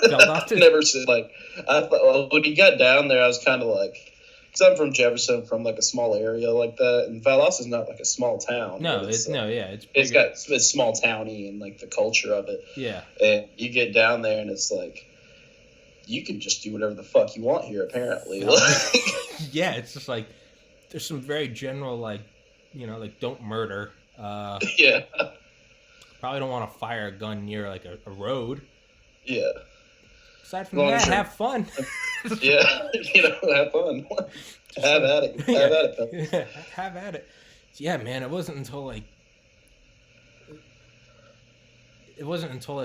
Valdosta's... I've never seen, like, I thought, well, when you got down there, I was kind of like, because I'm from Jefferson, from like a small area like that, and Valdosta's not like a small town. No, it's small towny and like the culture of it. Yeah. And you get down there and it's like, you can just do whatever the fuck you want here, apparently. Yeah, it's just like, there's some very general, like, like don't murder. Yeah. Probably don't want to fire a gun near like a road. Yeah. Aside from that, have fun. Yeah, have fun. Have at it. Have at it, fellas. Yeah, have at it. Yeah, man, it wasn't until like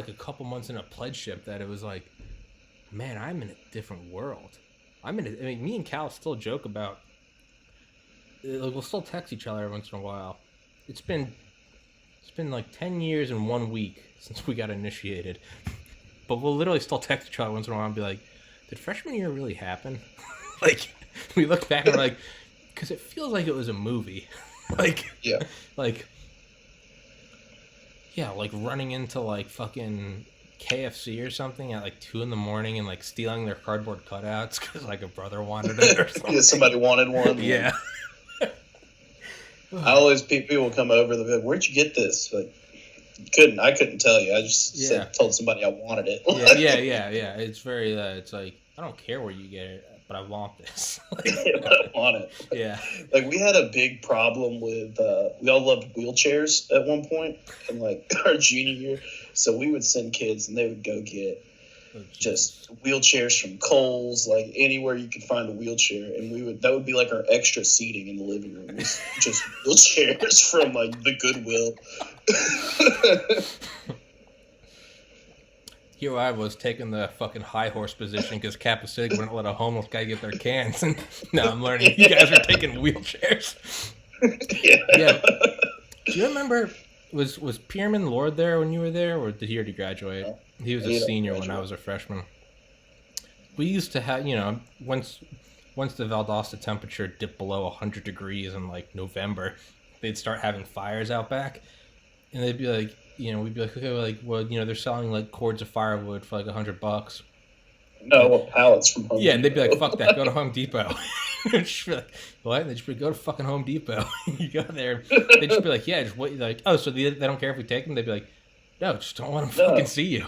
a couple months in a pledgeship that it was like, man, I'm in a different world. Me and Cal still joke about, like, we'll still text each other every once in a while. It's been like 10 years and 1 week since we got initiated. But we'll literally still text each other once in a while and be like, did freshman year really happen? Like, we look back and we're like, because it feels like it was a movie. Like, yeah. Like running into like fucking KFC or something at like 2 a.m. and like stealing their cardboard cutouts because like a brother wanted it or something. Yeah, somebody wanted one. Yeah. I always, people come over, they'll be like, where'd you get this? Like, I couldn't tell you. I just told somebody I wanted it. Yeah. It's very, it's like, I don't care where you get it, but I want this. But I want it. Yeah. Like, we had a big problem with, we all loved wheelchairs at one point in, like, our junior year. So we would send kids, and they would go get just wheelchairs from Kohl's, like, anywhere you could find a wheelchair. And that would be, like, our extra seating in the living room. Was just wheelchairs from, like, the Goodwill. Here I was taking the fucking high horse position because Kappa Sig wouldn't let a homeless guy get their cans, and now I'm learning you guys are taking wheelchairs. Yeah. Do you remember, was Pierman Lord there when you were there, or did he already graduate? No. He was a senior when I was a freshman. We used to have, once the Valdosta temperature dipped below 100 degrees in like November, they'd start having fires out back, and they'd be like, we'd be like, okay, well, they're selling like cords of firewood for like $100. No, pallets from Home Depot. Yeah, and they'd be like, fuck that, go to Home Depot. Just be like, what? And they'd just be like, go to fucking Home Depot. You go there, they'd just be like, yeah, just wait. Like, oh, so they don't care if we take them? They'd be like, no, just don't let them fucking see you.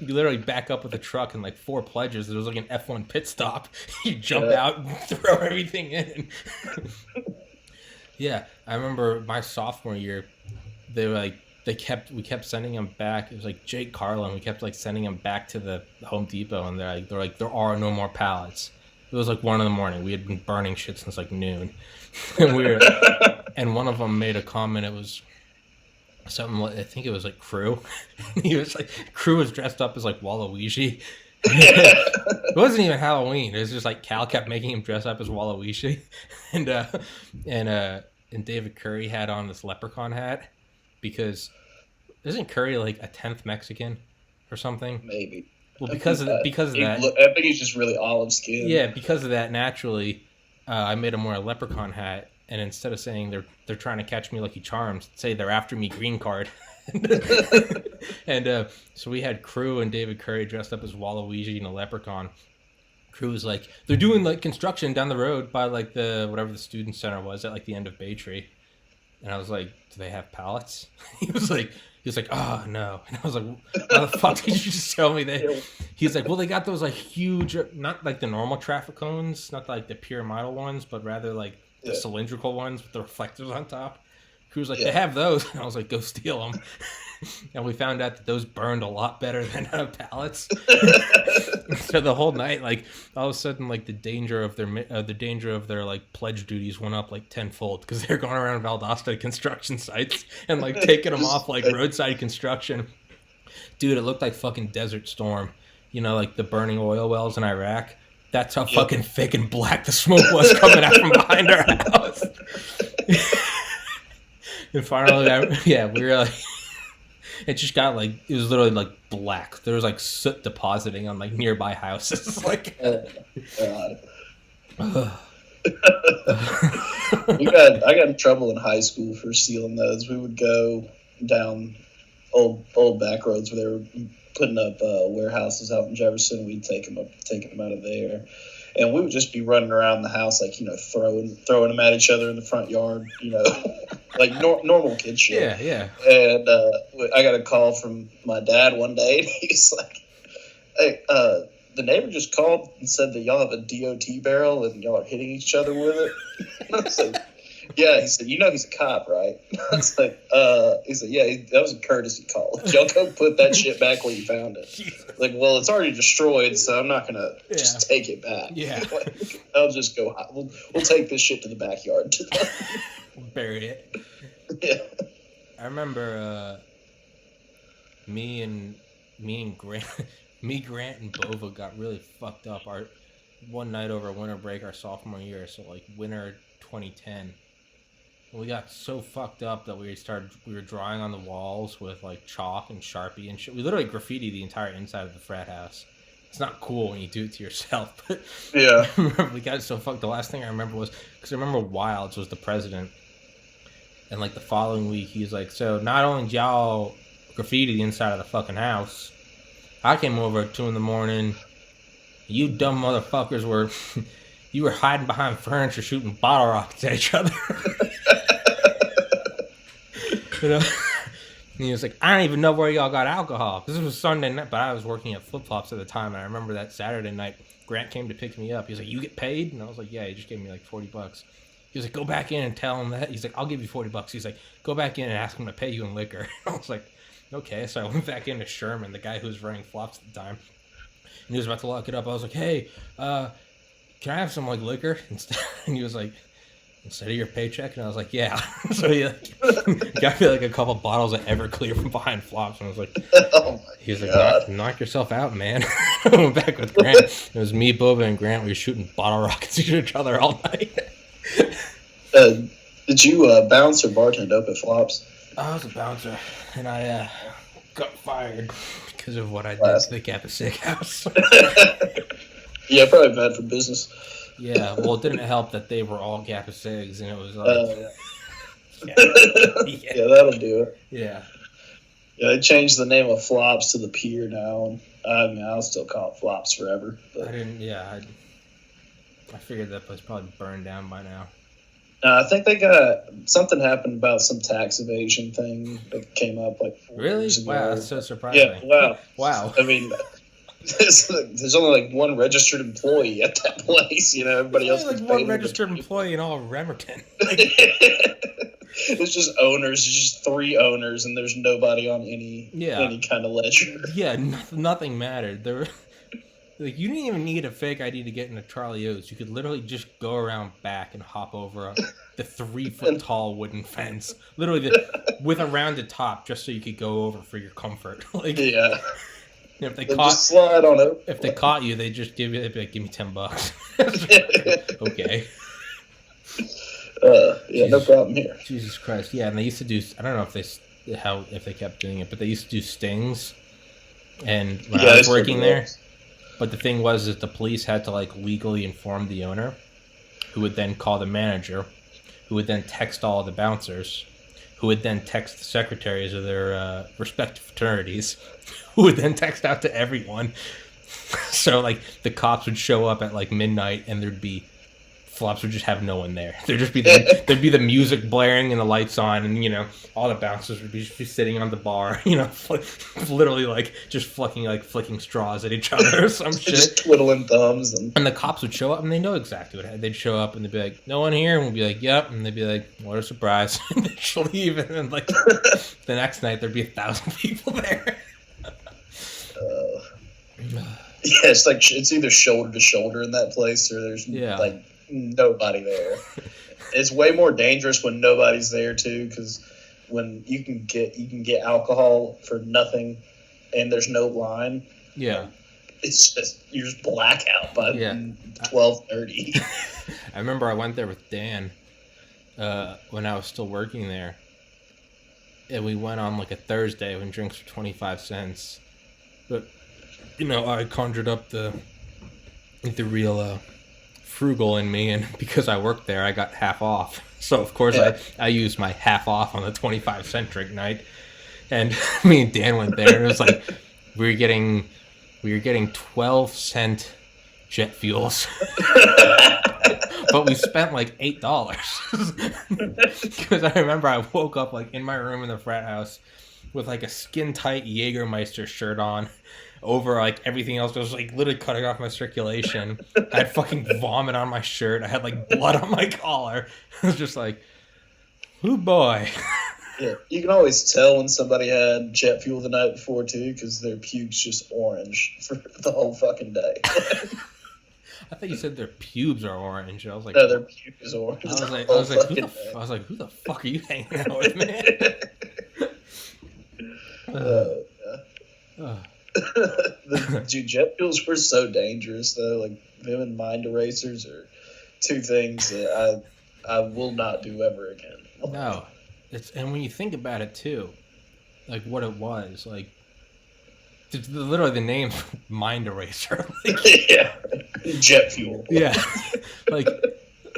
You literally back up with a truck and like 4 pledges. It was like an F1 pit stop. You jump out and throw everything in. Yeah, I remember my sophomore year, we kept sending him back. It was like Jake Carlin. We kept like sending him back to the Home Depot, and they're like, there are no more pallets. It was like 1 a.m. We had been burning shit since like noon, and and one of them made a comment. It was something like, I think it was like Crew. He was like, Crew was dressed up as like Waluigi. It wasn't even Halloween. It was just like Cal kept making him dress up as Waluigi, and David Curry had on this leprechaun hat. Because isn't Curry like a 10th Mexican or something? Maybe. Well, because of that, I think he's just really olive skinned. Yeah, because of that, naturally, I made him wear a leprechaun hat, and instead of saying they're trying to catch me Lucky Charms, say they're after me green card. And so we had Crew and David Curry dressed up as Waluigi and a leprechaun. Crew was like, they're doing like construction down the road by like whatever the student center was at like the end of Bay Tree. And I was like, do they have pallets? He was like, oh, no. And I was like, why the fuck did you just tell me that? He's like, well, they got those like huge, not like the normal traffic cones, not like the pyramidal ones, but rather like the cylindrical ones with the reflectors on top. He was like, they have those. And I was like, go steal them. And we found out that those burned a lot better than pallets. So the whole night, like all of a sudden, like the danger of their like pledge duties went up like tenfold because they're going around Valdosta construction sites and like taking them off like roadside construction. Dude, it looked like fucking Desert Storm. Like the burning oil wells in Iraq. That's how fucking thick and black the smoke was coming out from behind our house. And finally, we were like, it just got like, it was literally like black. There was like soot depositing on like nearby houses. Like, I got in trouble in high school for stealing those. We would go down old back roads where they were putting up warehouses out in Jefferson. We'd take them out of there, and we would just be running around the house like throwing them at each other in the front yard, like normal kid shit. Yeah. And I got a call from my dad one day, and he's like, "Hey, the neighbor just called and said that y'all have a DOT barrel and y'all are hitting each other with it." And I was like, "Yeah." He said, he's a cop, right?" I was like, he said, "Yeah, that was a courtesy call. Y'all go put that shit back where you found it." Like, well, it's already destroyed, so I'm not going to just take it back. Yeah. Like, I'll just go, we'll take this shit to the backyard. Bury it. Yeah. I remember me and Grant, Grant and Bova got really fucked up one night over winter break our sophomore year, so like winter 2010. We got so fucked up that we were drawing on the walls with like chalk and Sharpie and shit. We literally graffitied the entire inside of the frat house. It's not cool when you do it to yourself, but yeah. We got so fucked. The last thing I remember was, because I remember Wilds was the president, and like the following week he was like, "So not only did y'all graffiti the inside of the fucking house, I came over at 2 a.m. You dumb motherfuckers were hiding behind furniture shooting bottle rockets at each other." And he was like, "I don't even know where y'all got alcohol." Because this was Sunday night, but I was working at Flip Flops at the time. And I remember that Saturday night, Grant came to pick me up. He was like, "You get paid?" And I was like, "Yeah." He just gave me like $40. He was like, "Go back in and tell him that." He's like, "I'll give you $40. He's like, "Go back in and ask him to pay you in liquor." I was like, "Okay." So I went back into Sherman, the guy who was running Flops at the time. And he was about to lock it up. I was like, "Hey, can I have some like liquor?" And he was like, "Instead of your paycheck?" And I was like, "Yeah." So he got me like a couple bottles of Everclear from behind Flops, and I was like, "Oh my he was God. like, knock yourself out, man." I went back with Grant. It was me, Bova, and Grant. We were shooting bottle rockets at each other all night. Did you bounce or bartend up at Flops? I was a bouncer, and I got fired because of what I did to the Kappa Sig house. Yeah, probably bad for business. Yeah, well, it didn't help that they were all Kappa Sigs, and it was like... Yeah, that'll do it. Yeah. Yeah, they changed the name of Flops to the Pier now, and I'll still call it Flops forever. But. I figured that place probably burned down by now. I think they got something happened about some tax evasion thing that came up like 4 years ago. Wow, that's so surprising. Yeah, Wow. I mean, there's only like one registered employee at that place. Everybody else like gets one paid registered employee in all of Remerton. It's just owners. It's just 3 owners, and there's nobody on any kind of ledger. Yeah, nothing mattered. There were. Like, you didn't even need a fake ID to get into Charlie O's. You could literally just go around back and hop over the 3-foot tall wooden fence, literally with a rounded top, just so you could go over for your comfort. Like, yeah. If they just slide on it. If they caught you, they'd just give you me $10. Okay. Yeah, no problem here. Jesus Christ. Yeah, and they used to do. I don't know if they kept doing it, but they used to do stings. And when I was working there. But the thing was that the police had to like legally inform the owner, who would then call the manager, who would then text all the bouncers, who would then text the secretaries of their respective fraternities, who would then text out to everyone. So like the cops would show up at like midnight, and Flops would just have no one there. There'd be the music blaring and the lights on, and all the bouncers would be sitting on the bar, literally like just flicking straws at each other or some shit, just twiddling thumbs, and the cops would show up, and they know exactly what they'd show up, and they'd be like, "No one here," and we'd be like, "Yep," and they'd be like, "What a surprise!" And they'd leave, and then like the next night there'd be 1,000 people there. Yeah, it's like it's either shoulder to shoulder in that place, or there's like nobody there. It's way more dangerous when nobody's there too, because when you can get alcohol for nothing, and there's no line. Yeah, it's just you're just blackout by 12:30. I remember I went there with Dan when I was still working there, and we went on like a Thursday when drinks were 25 cents, but I conjured up the real frugal in me, and because I worked there, I got half off. So of course I used my half off on the 25-cent drink night, and me and Dan went there, and it was like we were getting 12-cent jet fuels, but we spent like $8 because I remember I woke up like in my room in the frat house with like a skin tight Jägermeister shirt on over like everything else. I was like literally cutting off my circulation. I had fucking vomit on my shirt. I had like blood on my collar. I was just like, oh boy. Yeah, you can always tell when somebody had jet fuel the night before too, because their pubes just orange for the whole fucking day. I thought you said their pubes are orange. I was like, no, their pubes is orange. I was like, who the fuck are you hanging out with, man? Dude, jet fuels were so dangerous though. Like them and mind erasers are two things that I will not do ever again. No, and when you think about it too, like what it was, like literally the name mind eraser. Like, yeah, jet fuel. Yeah, like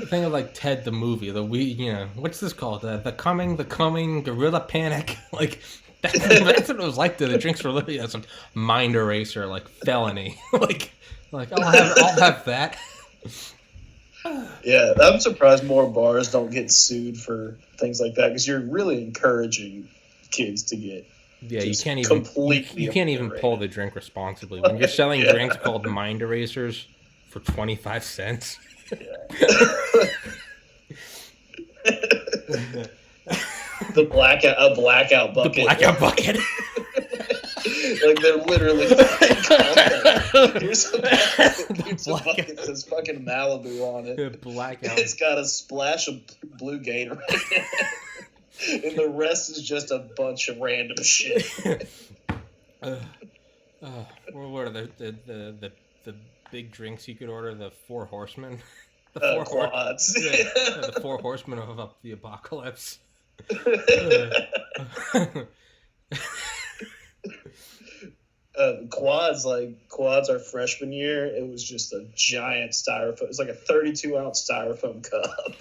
think of like Ted the movie, what's this called? The coming, gorilla panic, like. That's what it was like. The drinks were literally some mind eraser, like felony. like I'll have that. Yeah, I'm surprised more bars don't get sued for things like that, because you're really encouraging kids to get. Yeah, you can't even pull the drink responsibly when you're selling drinks called mind erasers for 25 cents. Yeah. A blackout bucket. The blackout bucket. Like they're literally here's a bucket that says fucking Malibu on it. Blackout. It's got a splash of blue Gatorade, and the rest is just a bunch of random shit. What are the big drinks you could order? The Four Horsemen. Quads. The Four Horsemen of the Apocalypse. Quads our freshman year, it was just a giant styrofoam. It was like a 32-ounce styrofoam cup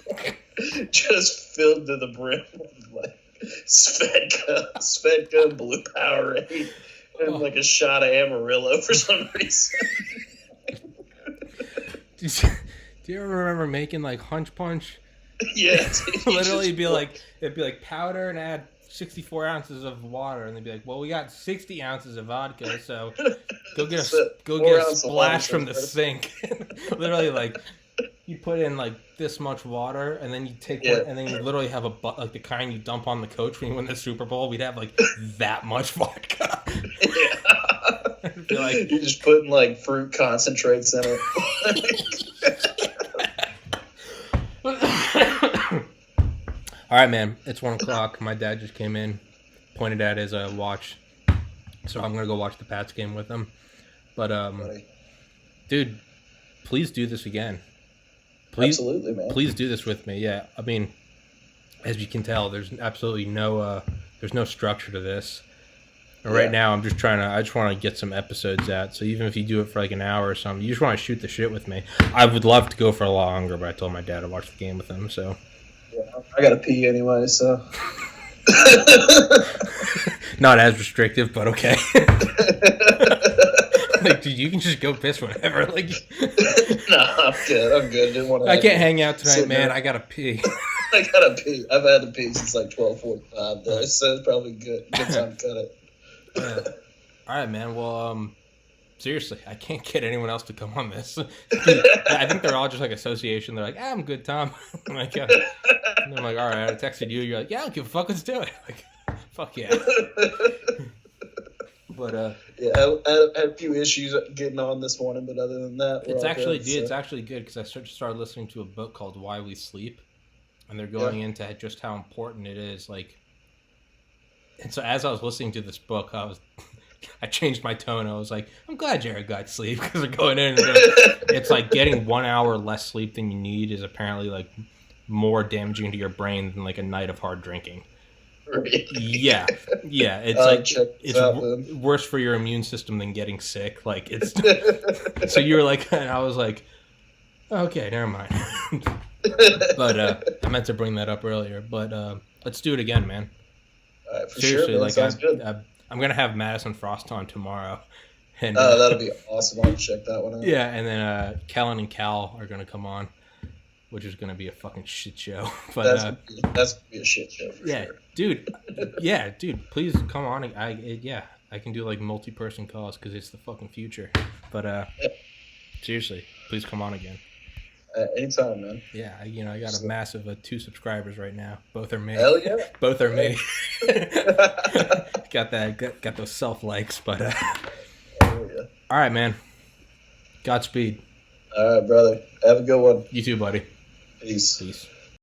just filled to the brim with like Svedka, Blue Powerade, and like a shot of Amarillo for some reason. Do you ever remember making like Hunch Punch? Yeah, literally it'd be like powder and add 64 ounces of water, and they'd be like, well, we got 60 ounces of vodka, so go get a splash from the sink. Literally, like you put in like this much water, and then you take one, and then you literally have like the kind you dump on the coach when you win the Super Bowl. We'd have like that much vodka. Yeah. Like, you're just putting like fruit concentrates in it. All right, man. It's 1:00. My dad just came in, pointed at his watch, so I'm gonna go watch the Pats game with him. But dude, please do this again. Please, absolutely, man. Please do this with me. Yeah, I mean, as you can tell, there's absolutely no structure to this. Right now, I just want to get some episodes out. So even if you do it for like an hour or something, you just want to shoot the shit with me. I would love to go for a lot longer, but I told my dad to watch the game with him. So yeah, I gotta pee anyway. So not as restrictive, but okay. Like, dude, you can just go piss whenever. Like, nah, I'm good. Didn't want to. I can't hang out tonight, man. I gotta pee. I gotta pee. I've had to pee since like 12:45 though, so it's probably good time to cut it. All right, man. Well, seriously, I can't get anyone else to come on this. I think they're all just like association. They're like, I'm good, Tom. I'm like, and I'm like, all right. I texted you. You're like, yeah, I don't give a fuck. Let's do it. Like, fuck yeah. But yeah, I had a few issues getting on this morning, but other than that, it's actually good because I started listening to a book called Why We Sleep, and they're going into just how important it is, like. And so as I was listening to this book, I changed my tone. I was like, I'm glad Jared got sleep, because they're going in and it's like getting 1 hour less sleep than you need is apparently like more damaging to your brain than like a night of hard drinking. Really? Yeah. It's like it's worse for your immune system than getting sick. Like it's so you were like, and I was like, Okay, never mind. But I meant to bring that up earlier. But let's do it again, man. All right, for Seriously, sure, man. like Sounds good. I'm gonna have Madison Frost on tomorrow, and That'll be awesome. I'll check that one out. yeah, and then Kellen and Cal are gonna come on, which is gonna be a fucking shit show. But that's gonna be a shit show for yeah, sure. dude, please come on. I can do like multi-person calls because it's the fucking future. But seriously, please come on again. Anytime, man. Yeah, I got a massive 2 subscribers right now. Both are me. Hell yeah. Both are me. got those self likes, but Hell yeah. all right, man. Godspeed. All right, brother. Have a good one. You too, buddy. Peace. Peace.